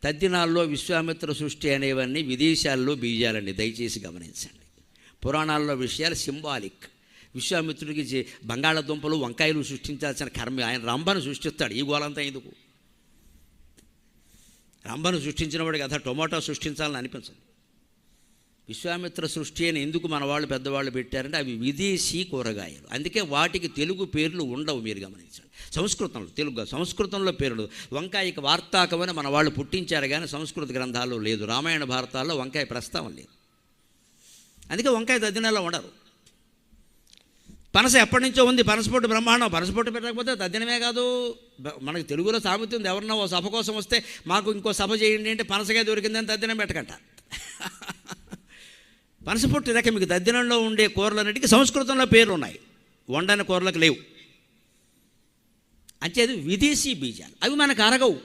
తద్దినాల్లో విశ్వామిత్ర సృష్టి అనేవన్నీ విదేశాల్లో బీజాలండి, దయచేసి గమనించండి. పురాణాల్లో విషయాలు సింబాలిక్. విశ్వామిత్రుడికి బంగాళాదుంపలు వంకాయలు సృష్టించాల్సిన కర్మ, ఆయన రంభను సృష్టిస్తాడు. ఈ గోలంతా ఎందుకు? రంభను సృష్టించిన వాడికి అదా టొమాటో సృష్టించాలని అనిపించదు. విశ్వామిత్ర సృష్టి అని ఎందుకు మన వాళ్ళు పెద్దవాళ్ళు పెట్టారంటే అవి విదేశీ కూరగాయలు, అందుకే వాటికి తెలుగు పేర్లు ఉండవు. మీరు గమనించండి. సంస్కృతంలో పేర్లు. వంకాయకి వార్తాకమని మన వాళ్ళు పుట్టించారు కానీ సంస్కృత గ్రంథాల్లో లేదు. రామాయణ భారతాల్లో వంకాయ ప్రస్తావన లేదు. అందుకే వంకాయ తద్దినాల్లో ఉండరు. పనస ఎప్పటి నుంచో ఉంది, పనసపొట్టు బ్రహ్మాండం. పనసపొట్టు పెట్టకపోతే తద్దినమే కాదు. మనకి తెలుగులో సామెత ఉంది, ఎవరన్నా ఓ సభ కోసం వస్తే మాకు ఇంకో సభ చేయండి అంటే పనసగా దొరికిందని తద్దినం పెట్టకంట. పనసపొట్టు లేక మీకు తద్దినంలో ఉండే కూరలన్నిటికీ సంస్కృతంలో పేర్లు ఉన్నాయి, వండని కూరలకు లేవు. అంచేది విదేశీ బీజాలు, అవి మనకు అరగవు.